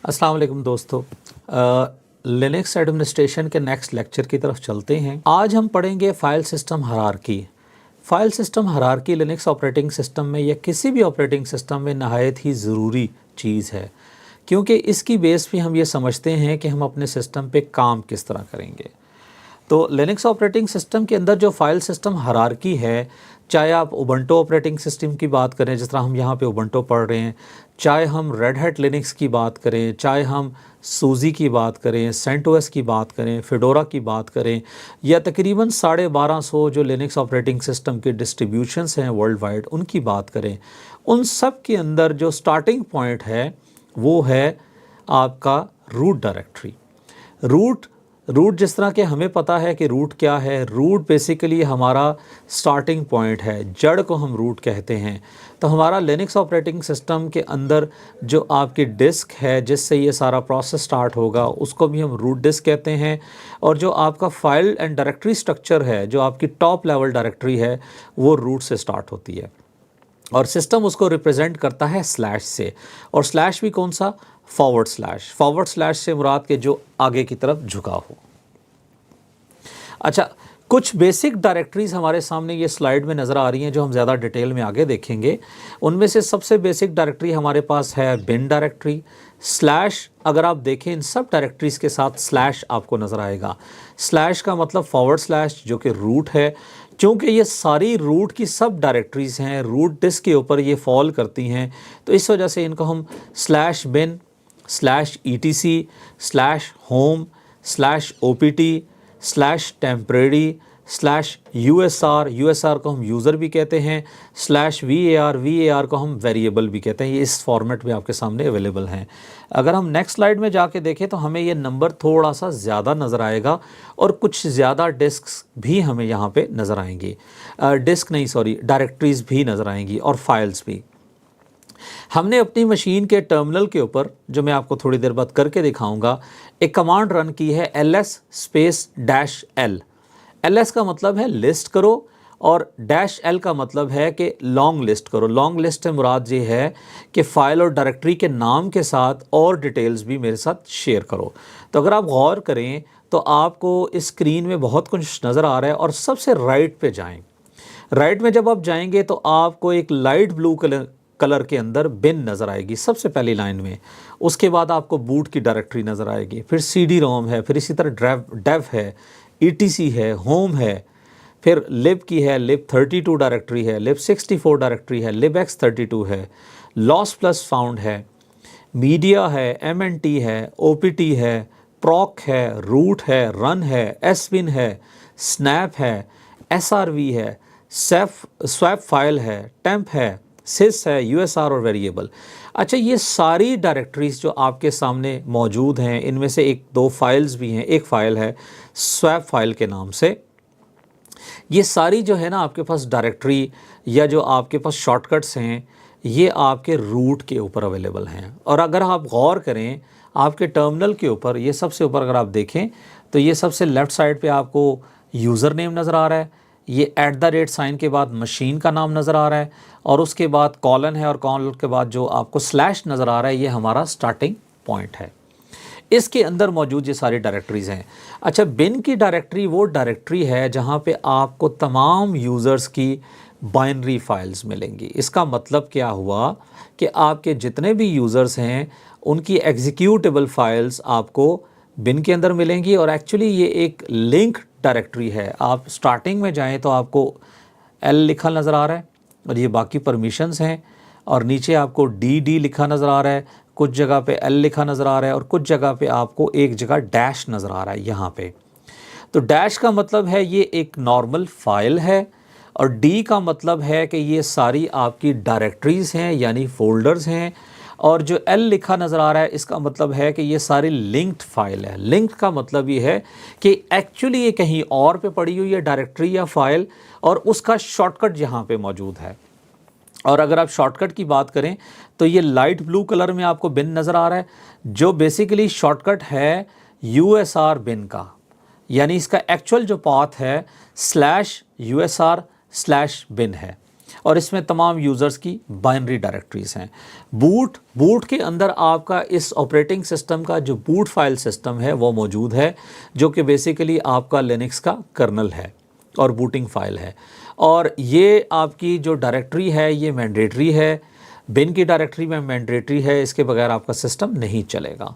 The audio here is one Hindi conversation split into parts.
अस्सलाम वालेकुम दोस्तों। लिनक्स एडमिनिस्ट्रेशन के नेक्स्ट लेक्चर की तरफ चलते हैं। आज हम पढ़ेंगे file system hierarchy. File system hierarchy Linux operating system में या किसी भी ऑपरेटिंग सिस्टम में नहायत ही ज़रूरी चीज़ है, क्योंकि इसकी बेस पे हम ये समझते हैं कि हम अपने सिस्टम पे काम किस तरह करेंगे। तो लिनक्स ऑपरेटिंग सिस्टम के अंदर जो फाइल सिस्टम हायरार्की है, चाहे आप उबंटू ऑपरेटिंग सिस्टम की बात करें, जिस तरह हम यहाँ पे उबंटू पढ़ रहे हैं, चाहे हम रेड हैट लिनक्स की बात करें, चाहे हम सूजी की बात करें, सेंटोस की बात करें, फेडोरा की बात करें, या तकरीबन 1250 जो लिनक्स ऑपरेटिंग सिस्टम के डिस्ट्रीब्यूशंस हैं वर्ल्ड वाइड उनकी बात करें, उन सब के अंदर जो स्टार्टिंग पॉइंट है वो है आपका रूट डायरेक्टरी। रूट जिस तरह के हमें पता है कि रूट क्या है, रूट बेसिकली हमारा स्टार्टिंग पॉइंट है, जड़ को हम रूट कहते हैं। तो हमारा लिनक्स ऑपरेटिंग सिस्टम के अंदर जो आपकी डिस्क है जिससे ये सारा प्रोसेस स्टार्ट होगा उसको भी हम रूट डिस्क कहते हैं। और जो आपका फाइल एंड डायरेक्टरी स्ट्रक्चर है, जो आपकी टॉप लेवल डायरेक्टरी है, वो रूट से स्टार्ट होती है और सिस्टम उसको रिप्रेजेंट करता है स्लैश से। और स्लैश भी कौन सा? फॉरवर्ड स्लैश से मुराद के जो आगे की तरफ झुका हो। अच्छा, कुछ बेसिक डायरेक्टरीज़ हमारे सामने ये स्लाइड में नज़र आ रही हैं जो हम ज़्यादा डिटेल में आगे देखेंगे। उनमें से सबसे बेसिक डायरेक्टरी हमारे पास है बिन डायरेक्टरी। स्लैश, अगर आप देखें इन सब डायरेक्टरीज़ के साथ स्लैश आपको नज़र आएगा। स्लैश का मतलब फॉरवर्ड स्लैश जो कि रूट है। चूँकि ये सारी रूट की सब डायरेक्टरीज़ हैं, रूट डिस्क के ऊपर ये फॉल करती हैं, तो इस वजह से इनको हम slash bin, slash ETC, slash home, slash OPT, slash temporary, slash USR को हम यूज़र भी कहते हैं, स्लैश VAR को हम वेरिएबल भी कहते हैं। ये इस फॉर्मेट में आपके सामने अवेलेबल हैं। अगर हम नेक्स्ट स्लाइड में जाके देखें तो हमें ये नंबर थोड़ा सा ज़्यादा नज़र आएगा और कुछ ज़्यादा डिस्क्स भी हमें यहाँ पे नज़र आएंगी। डायरेक्टरीज़ भी नज़र आएंगी और फाइल्स भी। हमने अपनी मशीन के टर्मिनल के ऊपर, जो मैं आपको थोड़ी देर बाद करके दिखाऊंगा, एक कमांड रन की है ls स्पेस -l। ls का मतलब है लिस्ट करो और -l का मतलब है कि लॉन्ग लिस्ट करो। लॉन्ग लिस्ट से मुराद ये है कि फ़ाइल और डायरेक्टरी के नाम के साथ और डिटेल्स भी मेरे साथ शेयर करो। तो अगर आप गौर करें तो आपको इस स्क्रीन में बहुत कुछ नज़र आ रहा है और सबसे राइट पे जाएं। राइट में जब आप जाएंगे तो आपको एक लाइट ब्लू कलर के अंदर बिन नज़र आएगी सबसे पहली लाइन में। उसके बाद आपको बूट की डायरेक्टरी नज़र आएगी, फिर CD-ROM है, फिर इसी तरह डेव है, ETC है, होम है, फिर लिब की है, lib32 डायरेक्टरी है, lib64 डायरेक्टरी है, libx32 है, लॉस प्लस फाउंड है, मीडिया है, MNT है, OPT है, प्रॉक है, रूट है, रन है, sbin है, स्नैप है, SRV है, स्वैप फाइल है, टेम्प है, sys है, USR और वेरिएबल। अच्छा, ये सारी डायरेक्टरीज़ जो आपके सामने मौजूद हैं, इनमें से एक दो फाइल्स भी हैं। एक फ़ाइल है स्वैप फाइल के नाम से। ये सारी जो है ना आपके पास डायरेक्टरी या जो आपके पास शॉर्टकट्स हैं, ये आपके रूट के ऊपर अवेलेबल हैं। और अगर आप गौर करें आपके टर्मिनल के ऊपर, ये सबसे ऊपर अगर आप देखें तो ये सबसे लेफ़्ट साइड पे आपको यूज़र नेम नज़र आ रहा है, ये @ साइन के बाद मशीन का नाम नज़र आ रहा है और उसके बाद कॉलन है और कॉलन के बाद जो आपको स्लैश नज़र आ रहा है, ये हमारा स्टार्टिंग पॉइंट है। इसके अंदर मौजूद ये सारी डायरेक्टरीज़ हैं। अच्छा, बिन की डायरेक्टरी वो डायरेक्टरी है जहाँ पे आपको तमाम यूज़र्स की बाइनरी फाइल्स मिलेंगी। इसका मतलब क्या हुआ कि आपके जितने भी यूज़र्स हैं उनकी एग्जीक्यूटेबल फाइल्स आपको बिन के अंदर मिलेंगी। और एक्चुअली ये एक लिंक डायरेक्टरी है। आप स्टार्टिंग में जाएं तो आपको L लिखा नज़र आ रहा है और ये बाकी परमिशंस हैं, और नीचे आपको DD लिखा नज़र आ रहा है, कुछ जगह पे L लिखा नज़र आ रहा है और कुछ जगह पे आपको एक जगह डैश नज़र आ रहा है यहाँ पे। तो डैश का मतलब है ये एक नॉर्मल फाइल है और D का मतलब है कि ये सारी आपकी डायरेक्टरीज़ हैं यानी फ़ोल्डर्स हैं, और जो L लिखा नज़र आ रहा है इसका मतलब है कि ये सारी लिंक्ड फाइल है। लिंक्ड का मतलब ये है कि एक्चुअली ये कहीं और पे पड़ी हुई है डायरेक्टरी या फाइल, और उसका शॉर्टकट यहाँ पे मौजूद है। और अगर आप शॉर्टकट की बात करें तो ये लाइट ब्लू कलर में आपको बिन नज़र आ रहा है, जो बेसिकली शॉर्टकट है USR बिन का, यानी इसका एक्चुअल जो पाथ है /USR/bin है। और इसमें तमाम यूज़र्स की बाइनरी डायरेक्टरीज़ हैं। बूट के अंदर आपका इस ऑपरेटिंग सिस्टम का जो बूट फाइल सिस्टम है वो मौजूद है, जो कि बेसिकली आपका लिनक्स का कर्नल है और बूटिंग फाइल है। और ये आपकी जो डायरेक्टरी है ये मैंडेटरी है, बिन की डायरेक्टरी में मैंडेटरी है, इसके बगैर आपका सिस्टम नहीं चलेगा।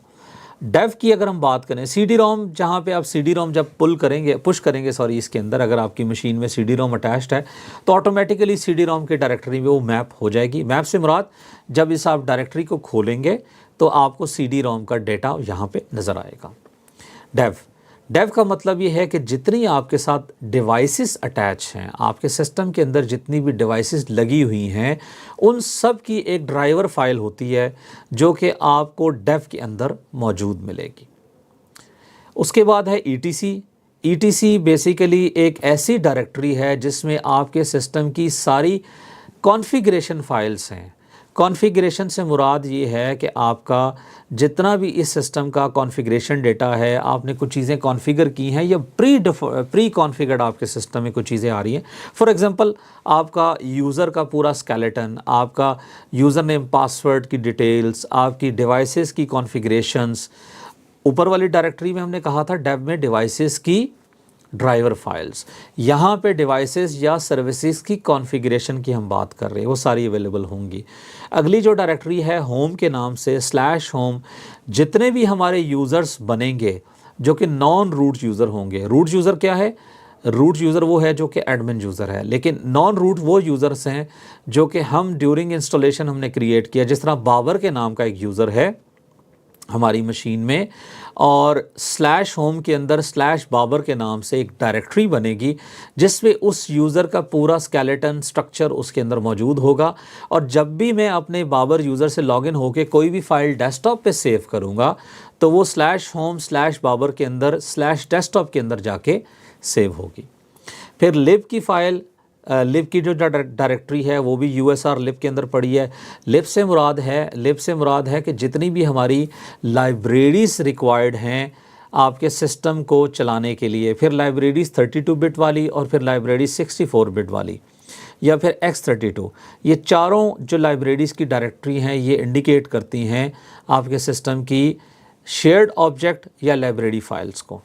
डेव की अगर हम बात करें, सी रोम, जहाँ पे आप सी रोम जब पुश करेंगे इसके अंदर अगर आपकी मशीन में सी रोम अटैच्ड है तो ऑटोमेटिकली सी रोम की डायरेक्टरी में वो मैप हो जाएगी। मैप से मुराद जब इस आप डायरेक्टरी को खोलेंगे तो आपको सी रोम का डेटा यहाँ पे नज़र आएगा। डेव का मतलब ये है कि जितनी आपके साथ डिवाइसेस अटैच हैं, आपके सिस्टम के अंदर जितनी भी डिवाइसेस लगी हुई हैं, उन सब की एक ड्राइवर फाइल होती है जो कि आपको डेव के अंदर मौजूद मिलेगी। उसके बाद है ETC बेसिकली एक ऐसी डायरेक्टरी है जिसमें आपके सिस्टम की सारी कॉन्फ़िगरेशन फाइल्स हैं। कॉन्फ़िगरेशन से मुराद ये है कि आपका जितना भी इस सिस्टम का कॉन्फ़िगरेशन डेटा है, आपने कुछ चीज़ें कॉन्फ़िगर की हैं या प्री कॉन्फ़िगर्ड आपके सिस्टम में कुछ चीज़ें आ रही हैं। फॉर एग्ज़ाम्पल आपका यूज़र का पूरा स्केलेटन, आपका यूज़र नेम पासवर्ड की डिटेल्स, आपकी डिवाइसेस की कॉन्फ़िगरेशंस, ऊपर वाली डायरेक्टरी में हमने कहा था डेव में डिवाइसेस की ड्राइवर फाइल्स, यहाँ पे डिवाइसेस या सर्विसेज की कॉन्फ़िगरेशन की हम बात कर रहे हैं, वो सारी अवेलेबल होंगी। अगली जो डायरेक्टरी है होम के नाम से /home, जितने भी हमारे यूज़र्स बनेंगे जो कि नॉन रूट यूज़र होंगे। रूट यूज़र क्या है? रूट यूज़र वो है जो कि एडमिन यूज़र है, लेकिन नॉन रूट वो यूज़र्स हैं जो कि हम ड्यूरिंग इंस्टॉलेशन हमने क्रिएट किया। जिस तरह बाबर के नाम का एक यूज़र है हमारी मशीन में, और /home के अंदर /बाबर के नाम से एक डायरेक्टरी बनेगी जिसमें उस यूज़र का पूरा स्केलेटन स्ट्रक्चर उसके अंदर मौजूद होगा। और जब भी मैं अपने बाबर यूज़र से लॉगिन होकर कोई भी फ़ाइल डेस्कटॉप पे सेव करूँगा तो वो /home /बाबर के अंदर /desktop के अंदर जाके सेव होगी। फिर लिब की फ़ाइल, लिब की जो डायरेक्टरी है वो भी USR लिब के अंदर पड़ी है। लिब से मुराद है कि जितनी भी हमारी लाइब्रेरीज़ रिक्वायर्ड हैं आपके सिस्टम को चलाने के लिए, फिर लाइब्रेरीज़ 32 बिट वाली और फिर लाइब्रेरी 64 बिट वाली या फिर X32, ये चारों जो लाइब्रेरीज़ की डायरेक्टरी हैं ये इंडिकेट करती हैं आपके सिस्टम की शेयर्ड ऑब्जेक्ट या लाइब्रेरी फ़ाइल्स को।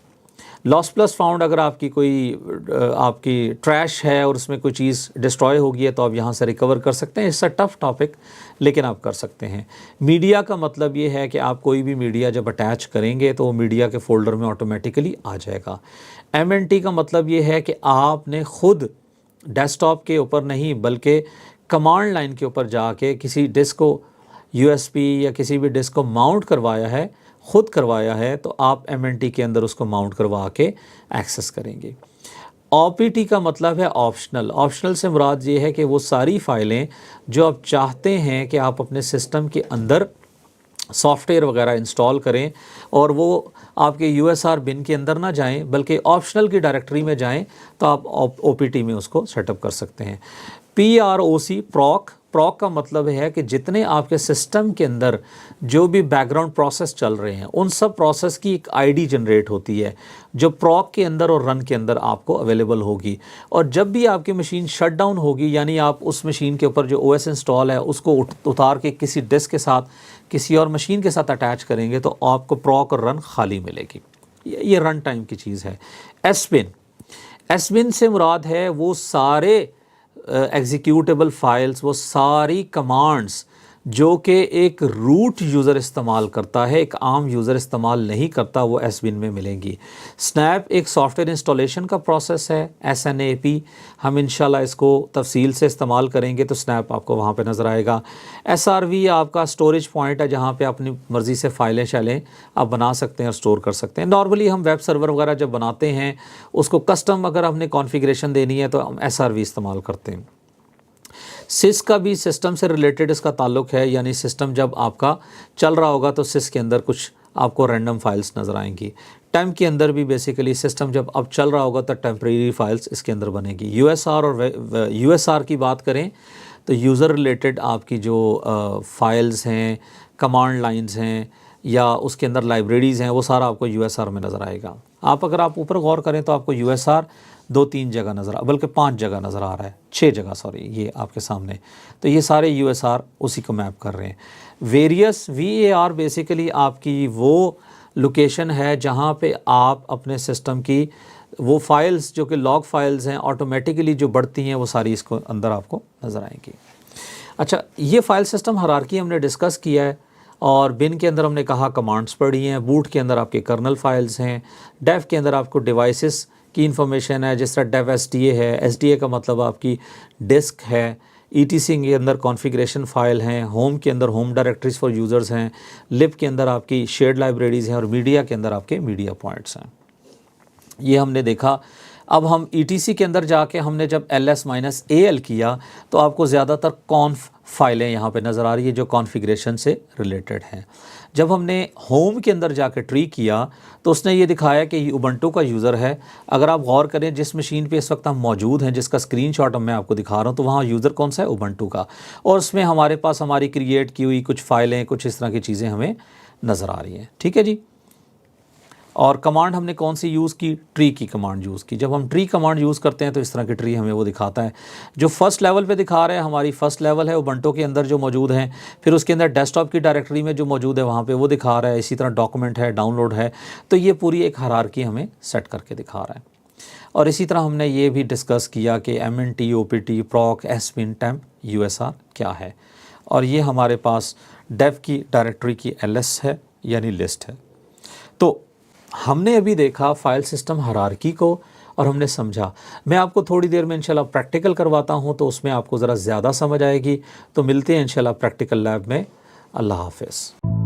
लॉस प्लस फाउंड, अगर आपकी कोई आपकी ट्रैश है और उसमें कोई चीज़ डिस्ट्रॉय हो गई है तो आप यहाँ से रिकवर कर सकते हैं। इट्स अ टफ टॉपिक, लेकिन आप कर सकते हैं। मीडिया का मतलब ये है कि आप कोई भी मीडिया जब अटैच करेंगे तो वो मीडिया के फ़ोल्डर में ऑटोमेटिकली आ जाएगा। MNT का मतलब ये है कि आपने ख़ुद डेस्कटॉप के ऊपर नहीं बल्कि कमांड लाइन के ऊपर जाके किसी डिस्क को USB या किसी भी डिस्क को माउंट करवाया है, ख़ुद करवाया है, तो आप MNT के अंदर उसको माउंट करवा के एक्सेस करेंगे। OPT का मतलब है ऑप्शनल से मुराद ये है कि वो सारी फ़ाइलें जो आप चाहते हैं कि आप अपने सिस्टम के अंदर सॉफ्टवेयर वगैरह इंस्टॉल करें और वो आपके USR बिन के अंदर ना जाएं बल्कि ऑप्शनल की डायरेक्टरी में जाएं, तो आप OPT में उसको सेटअप कर सकते हैं। PROC प्रॉक का मतलब है कि जितने आपके सिस्टम के अंदर जो भी बैकग्राउंड प्रोसेस चल रहे हैं उन सब प्रोसेस की एक ID जनरेट होती है जो प्रॉक के अंदर और रन के अंदर आपको अवेलेबल होगी। और जब भी आपकी मशीन शट डाउन होगी, यानी आप उस मशीन के ऊपर जो OS इंस्टॉल है उसको उतार के किसी डिस्क के साथ किसी और मशीन के साथ अटैच करेंगे तो आपको प्रॉक और रन खाली मिलेगी। ये रन टाइम की चीज़ है। एसबिन से मुराद है वो सारे एग्जीक्यूटेबल फाइल्स, वो सारी कमांड्स जो कि एक रूट यूज़र इस्तेमाल करता है, एक आम यूज़र इस्तेमाल नहीं करता, वो एसबिन में मिलेंगी। स्नैप एक सॉफ्टवेयर इंस्टॉलेशन का प्रोसेस है, SNAP, हम इंशाल्लाह इसको तफसील से इस्तेमाल करेंगे तो स्नैप आपको वहाँ पे नज़र आएगा। SRV आपका स्टोरेज पॉइंट है जहाँ पे अपनी मर्ज़ी से फ़ाइलें शैलें आप बना सकते हैं और स्टोर कर सकते हैं। नॉर्मली हम वेब सर्वर वगैरह जब बनाते हैं उसको कस्टम अगर हमने कॉन्फ़िगरेशन देनी है तो हम SRV इस्तेमाल करते हैं। सिस का भी सिस्टम से रिलेटेड इसका ताल्लुक़ है, यानी सिस्टम जब आपका चल रहा होगा तो सिस के अंदर कुछ आपको रैंडम फाइल्स नज़र आएंगी। टेम्प के अंदर भी बेसिकली सिस्टम जब अब चल रहा होगा तो टेम्परेरी फाइल्स इसके अंदर बनेगी। USR की बात करें तो यूज़र रिलेटेड आपकी जो फाइल्स हैं, कमांड लाइंस हैं, या उसके अंदर लाइब्रेरीज़ हैं, वो सारा आपको USR में नज़र आएगा। अगर आप ऊपर गौर करें तो आपको USR 2-3 जगह नज़र बल्कि 5 जगह नज़र आ रहा है, 6 जगह सॉरी, ये आपके सामने। तो ये सारे USR उसी को मैप कर रहे हैं। वेरियस VAR बेसिकली आपकी वो लोकेशन है जहाँ पे आप अपने सिस्टम की वो फाइल्स जो कि लॉग फाइल्स हैं ऑटोमेटिकली जो बढ़ती हैं वो सारी इसको अंदर आपको नज़र आएंगी। अच्छा, ये फ़ाइल सिस्टम हायरार्की हमने डिस्कस किया है और बिन के अंदर हमने कहा कमांड्स पढ़ी हैं, बूट के अंदर आपके कर्नल फाइल्स हैं, डेव के अंदर आपको डिवाइसेस की इंफॉर्मेशन है, जिस तरह डेव SDA है, SDA का मतलब आपकी डिस्क है, ETC के अंदर कॉन्फ़िगरेशन फ़ाइल हैं, होम के अंदर होम डायरेक्टरीज़ फॉर यूज़र्स हैं, लिब के अंदर आपकी शेयर्ड लाइब्रेरीज़ हैं और मीडिया के अंदर आपके मीडिया पॉइंट्स हैं। ये हमने देखा। अब हम ETC के अंदर जाके हमने जब ls-al किया तो आपको ज़्यादातर कॉन्फ फाइलें यहाँ पे नज़र आ रही है जो कॉन्फ़िगरेशन से रिलेटेड हैं। जब हमने होम के अंदर जाके ट्री किया तो उसने ये दिखाया कि ये उबंटू का यूज़र है। अगर आप गौर करें जिस मशीन पे इस वक्त हम मौजूद हैं, जिसका स्क्रीनशॉट मैं आपको दिखा रहा हूँ, तो वहाँ यूज़र कौन सा है? उबंटू का। और उसमें हमारे पास हमारी क्रिएट की हुई कुछ फ़ाइलें, कुछ इस तरह की चीज़ें हमें नज़र आ रही हैं। ठीक है जी। और कमांड हमने कौन सी यूज़ की? ट्री की कमांड यूज़ की। जब हम ट्री कमांड यूज़ करते हैं तो इस तरह की ट्री हमें वो दिखाता है। जो फर्स्ट लेवल पे दिखा रहा है हमारी फर्स्ट लेवल है उबंटू के अंदर जो मौजूद हैं, फिर उसके अंदर डेस्कटॉप की डायरेक्टरी में जो मौजूद है वहाँ पे वो दिखा रहा है। इसी तरह डॉक्यूमेंट है, डाउनलोड है, तो ये पूरी एक हायरार्की हमें सेट करके दिखा रहा है। और इसी तरह हमने ये भी डिस्कस किया कि MNT, OPT, PROC, SBIN, TEMP, USR क्या है। और ये हमारे पास डेव की डायरेक्टरी की LS है यानी लिस्ट है। तो हमने अभी देखा फ़ाइल सिस्टम हायरार्की को और हमने समझा। मैं आपको थोड़ी देर में इंशाल्लाह प्रैक्टिकल करवाता हूँ तो उसमें आपको ज़रा ज़्यादा समझ आएगी। तो मिलते हैं इंशाल्लाह प्रैक्टिकल लैब में। अल्लाह हाफ़िज़।